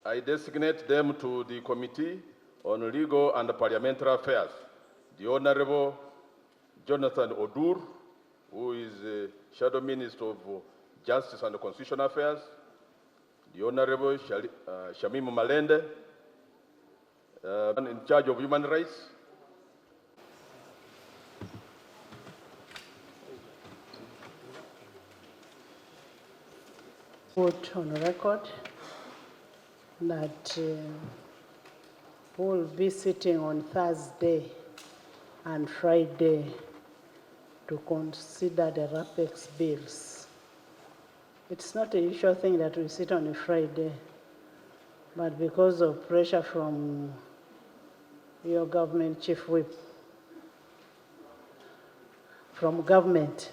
I designate them to the Committee on Legal and Parliamentary Affairs. The Honorable Jonathan Odur, who is Shadow Minister of Justice and Constitutional Affairs. The Honorable Shs500m Malende, in charge of human rights. Put on record that we'll be sitting on Thursday and Friday to consider the RAPEX bills. It's not a usual thing that we sit on a Friday, but because of pressure from your government chief whip, from government,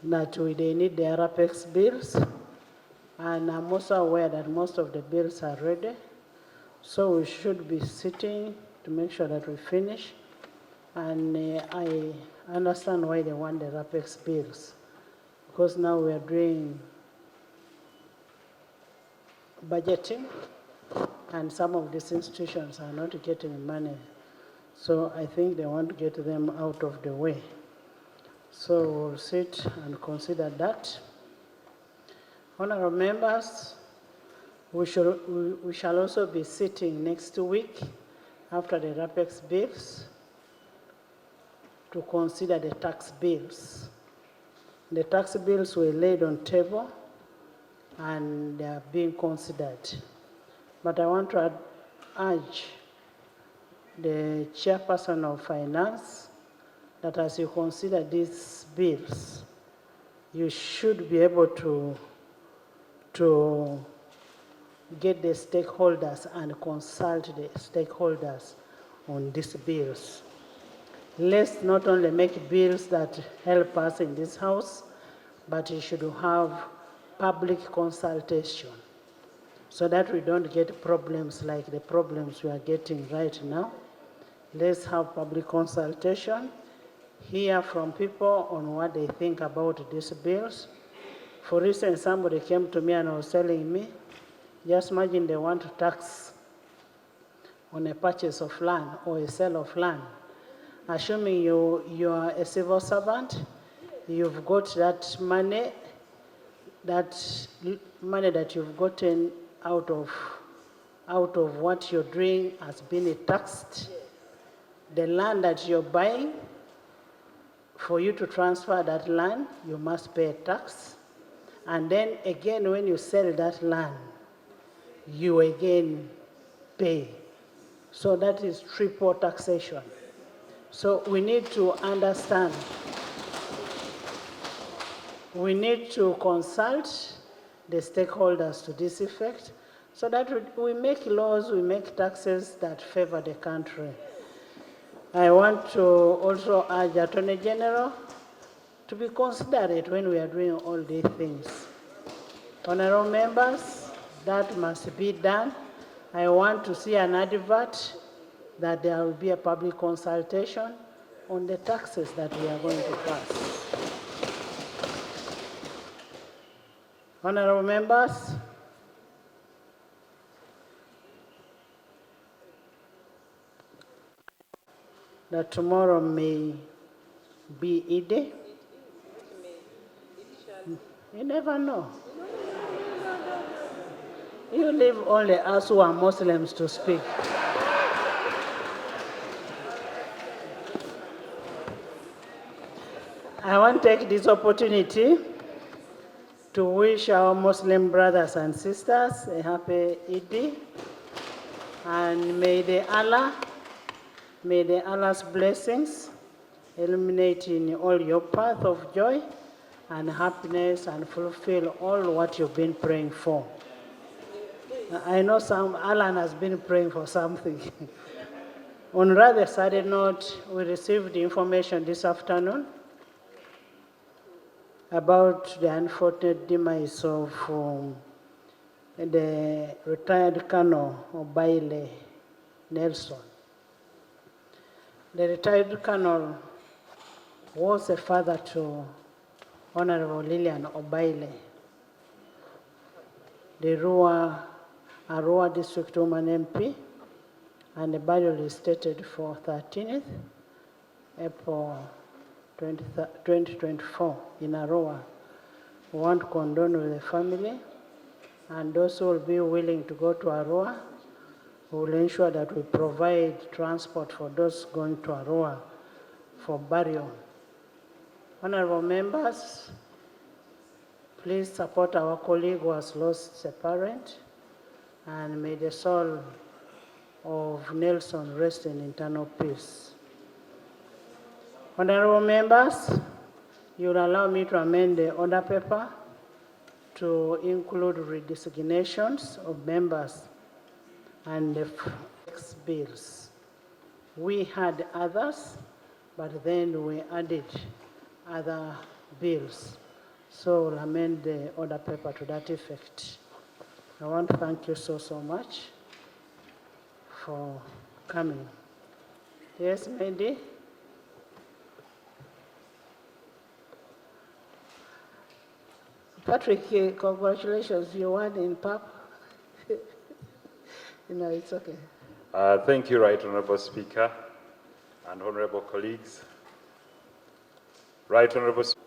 that they need the RAPEX bills, and I'm also aware that most of the bills are ready, so we should be sitting to make sure that we finish, and I understand why they want the RAPEX bills, because now we are doing budgeting, and some of these institutions are not getting money, so I think they want to get them out of the way. So we'll sit and consider that. Honorable members, we shall also be sitting next week after the RAPEX bills to consider the tax bills. The tax bills were laid on table and they are being considered. But I want to urge the chairperson of finance that as you consider these bills, you should be able to get the stakeholders and consult the stakeholders on these bills. Let's not only make bills that help us in this house, but you should have public consultation so that we don't get problems like the problems we are getting right now. Let's have public consultation, hear from people on what they think about these bills. For instance, somebody came to me and was telling me, just imagine they want to tax on a purchase of land or a sale of land. Assuming you are a civil servant, you've got that money that you've gotten out of what you're doing has been taxed. The land that you're buying, for you to transfer that land, you must pay a tax. And then again, when you sell that land, you again pay. So that is triple taxation. So we need to understand. We need to consult the stakeholders to this effect so that we make laws, we make taxes that favor the country. I want to also urge Attorney General to be considerate when we are doing all these things. Honorable members, that must be done. I want to see an advert that there will be a public consultation on the taxes that we are going to pass. Honorable members, that tomorrow may be Eid. You never know. You leave only us who are Muslims to speak. I want to take this opportunity to wish our Muslim brothers and sisters a happy Eid, and may Allah's blessings illuminate in all your path of joy and happiness and fulfill all what you've been praying for. I know Alan has been praying for something. On a rather sad note, we received the information this afternoon about the unfortunate demise of the retired Colonel Obaile Nelson. The retired Colonel was a father to Honorable Lillian Obaile, the Rua Arua District Woman MP, and the burial is stated for 13th April 2024 in Arua. We want to condole with the family, and those who will be willing to go to Arua, we will ensure that we provide transport for those going to Arua for burial. Honorable members, please support our colleague who has lost a parent, and may the soul of Nelson rest in eternal peace. Honorable members, you will allow me to amend the order paper to include redesignations of members and the flex bills. We had others, but then we added other bills. So we'll amend the order paper to that effect. I want to thank you so much for coming. Yes, Mehdi? Patrick, congratulations, you won in PAP. It's okay. Thank you, Right Honorable Speaker and honorable colleagues. Right Honorable Speaker.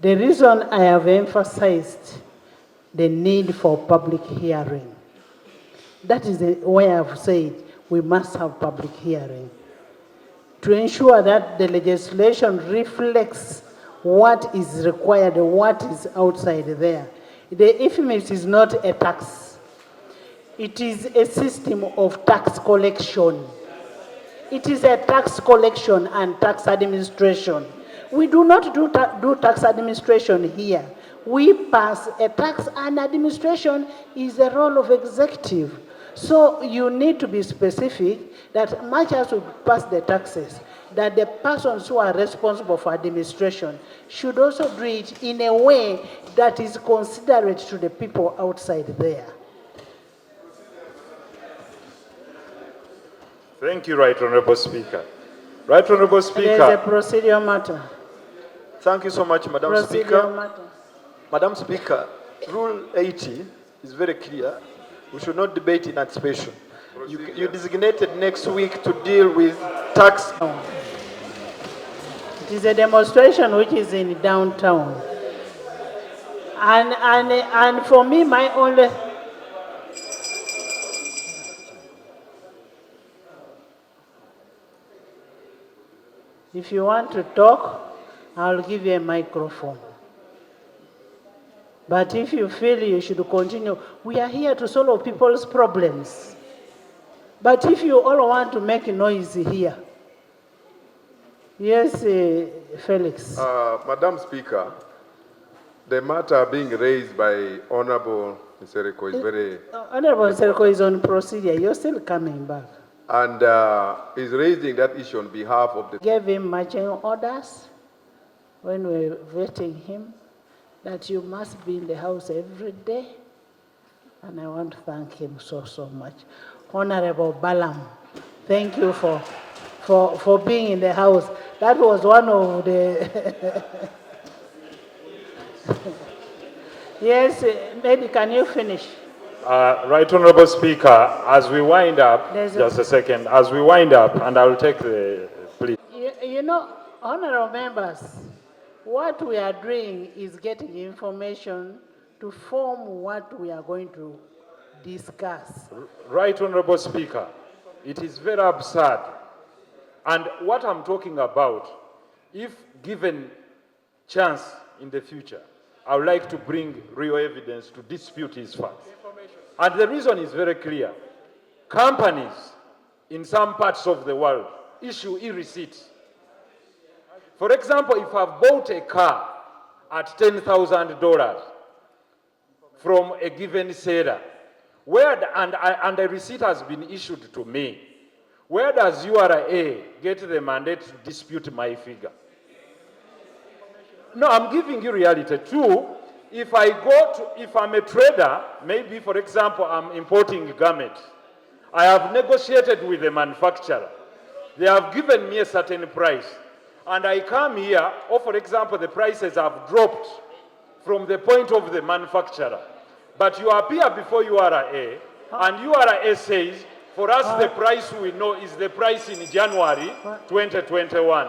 The reason I have emphasized the need for public hearing, that is why I've said we must have public hearing to ensure that the legislation reflects what is required, what is outside there. The IFMIS is not a tax. It is a system of tax collection. It is a tax collection and tax administration. We do not do tax administration here. We pass a tax, and administration is the role of executive. So you need to be specific that much as we pass the taxes, that the persons who are responsible for administration should also do it in a way that is considerate to the people outside there. Thank you, Right Honorable Speaker. Right Honorable Speaker. There is a procedural matter. Thank you so much, Madam Procedural Speaker. matter. Madam Speaker, Rule 80 is very clear. We should not debate in anticipation. You designated next week to deal with tax. It is a demonstration which is in downtown. And for me, my only... If you want to talk, I'll give you a microphone. But if you feel you should continue, we are here to solve people's problems. But if you all want to make noise here, yes, Felix. Madam Speaker, the matter being raised by Honorable Nsereko is very... Honorable Nsereko is on procedure. You're still coming back. And is raising that issue on behalf of the... Gave him marching orders when we were vetting him that you must be in the house every day. And I want to thank him so much. Honorable Balam, thank you for being in the house. That was one of the... Yes, maybe can you finish? Right Honorable Speaker, as we wind up, just a second, as we wind up, and I'll take the plea. You know, honorable members, what we are doing is getting information to form what we are going to discuss. Right Honorable Speaker, it is very absurd. And what I'm talking about, if given chance in the future, I would like to bring real evidence to dispute his facts. And the reason is very clear. Companies in some parts of the world issue e-receipts. For example, if I've bought a car at $10,000 from a given seller, and a receipt has been issued to me, where does URA get the mandate to dispute my figure? No, I'm giving you reality. Two, if I'm a trader, maybe, for example, I'm importing garment. I have negotiated with the manufacturer. They have given me a certain price. And I come here, or for example, the prices have dropped from the point of the manufacturer. But you appear before URA and URA says, for us the price we know is the price in January 2021.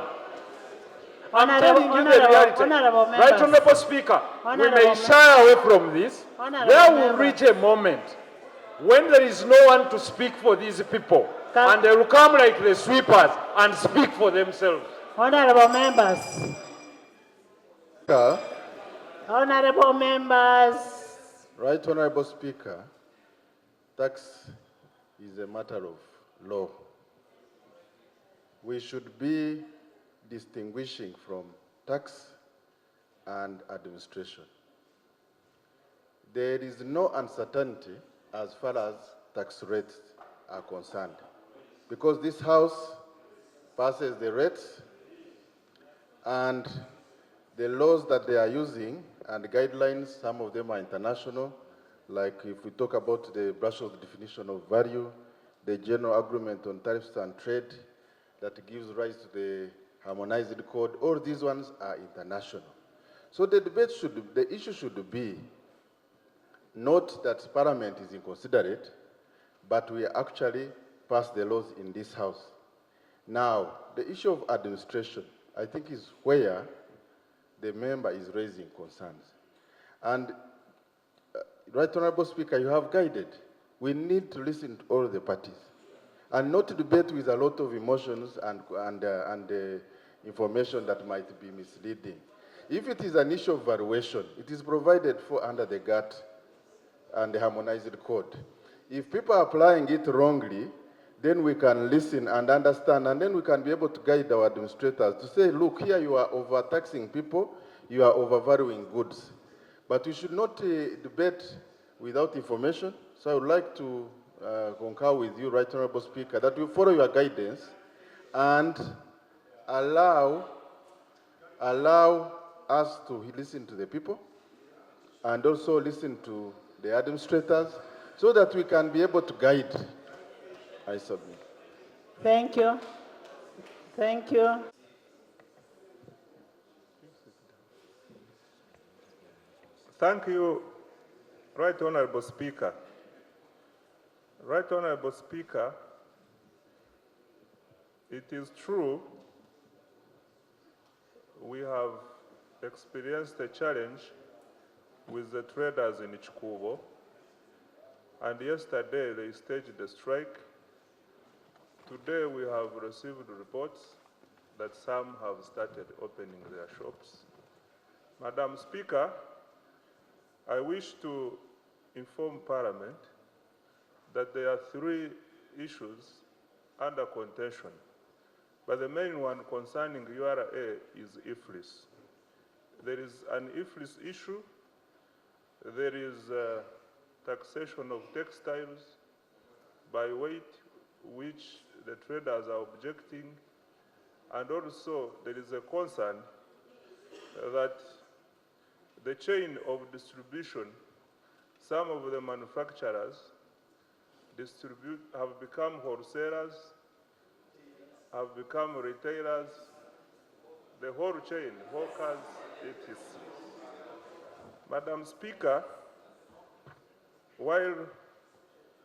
I'm telling you the reality. Honorable Right, members. Honorable Speaker, we Honorable may mem- shy away from this. Honorable There will members. reach a moment when there is no one to speak for these people, Can- and they will come like the sweepers and speak for themselves. Honorable members. Speaker, Honorable members. Right Honorable Speaker, tax is a matter of law. We should be distinguishing from tax and administration. There is no uncertainty as far as tax rates are concerned, because this House passes the rates and the laws that they are using and guidelines, some of them are international, like if we talk about the Brussels definition of value, the General Agreement on Tariffs and Trade that gives rise to the harmonized code, all these ones are international. So the issue should be not that Parliament is inconsiderate, but we actually pass the laws in this House. Now, the issue of administration, I think, is where the member is raising concerns. And, Right Honorable Speaker, you have guided. We need to listen to all the parties and not to debate with a lot of emotions and information that might be misleading. If it is an issue of valuation, it is provided for under the GATT and the harmonized code. If people are applying it wrongly, then we can listen and understand, and then we can be able to guide our administrators to say, look, here you are overtaxing people, you are overvaluing goods. But we should not debate without information. So I would like to concur with you, Right Honorable Speaker, that we follow your guidance and allow us to listen to the people and also listen to the administrators so that we can be able to guide. I submit. Thank you. Thank you. Thank you, Right Honorable Speaker. Right Honorable Speaker, it is true we have experienced a challenge with the traders in Chikubo, and yesterday they staged a strike. Today we have received reports that some have started opening their shops. Madam Speaker, I wish to inform Parliament that there are 3 issues under contention, but the main one concerning URA is IFRIS. There is an IFRIS issue, there is taxation of textiles by weight, which the traders are objecting, and also there is a concern that the chain of distribution, some of the manufacturers have become wholesalers, have become retailers, the whole chain, hawkers, etc. Madam Speaker, while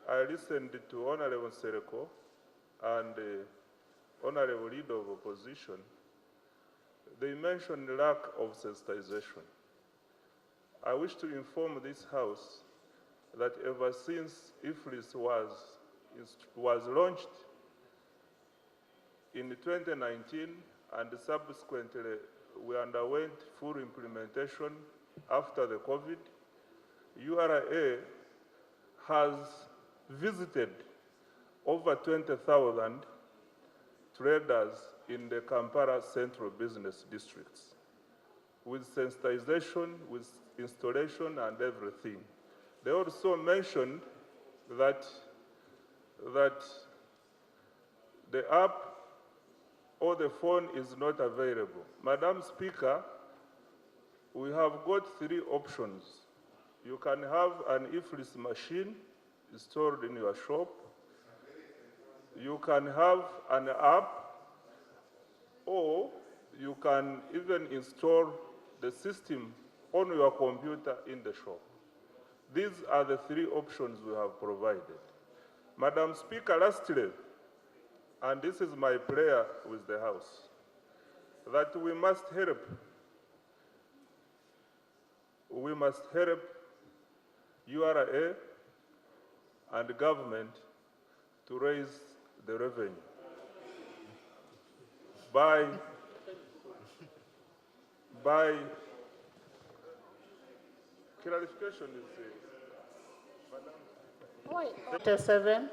I listened to Honorable Sereko and Honorable Leader of Opposition, they mentioned lack of sensitization. I wish to inform this House that ever since IFRIS was launched in 2019 and subsequently we underwent full implementation after the COVID, URA has visited over 20,000 traders in the Kampala Central Business Districts with sensitization, with installation and everything. They also mentioned that the app or the phone is not available. Madam Speaker, we have got 3 options. You can have an IFRIS machine installed in your shop. You can have an app, or you can even install the system on your computer in the shop. These are the 3 options we have provided. Madam Speaker, lastly, and this is my prayer with the House, that we must help URA and government to raise the revenue by clarification is 87,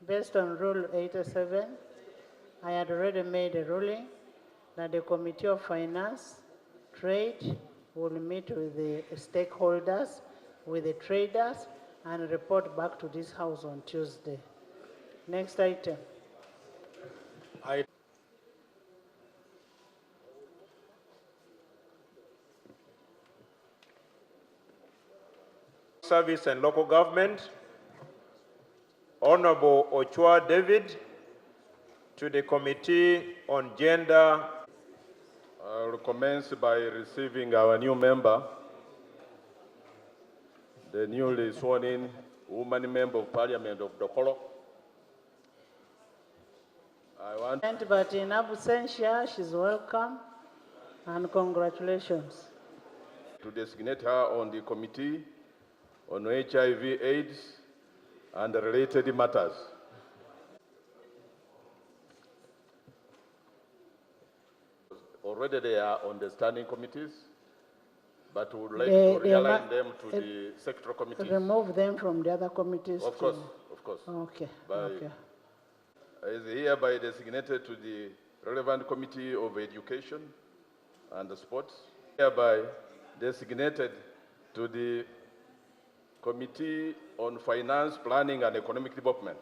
based on Rule 87, I had already made a ruling that the Committee of Finance, Trade will meet with the stakeholders, with the traders, and report back to this House on Tuesday. Next item. Service and Local Government, Honorable Ochua David, to the Committee on Gender. I'll commence by receiving our new member, the newly sworn-in woman member of Parliament of Dokoro. But in absentia, she's welcome, and congratulations. To designate her on the Committee on HIV/AIDS and related matters. Already they are on the standing committees, but we would like to realign them to the sectoral committees. Remove them from the other committees. Of course, of course. Okay, okay. Is hereby designated to the relevant Committee of Education and Sports. Hereby designated to the Committee on Finance, Planning and Economic Development.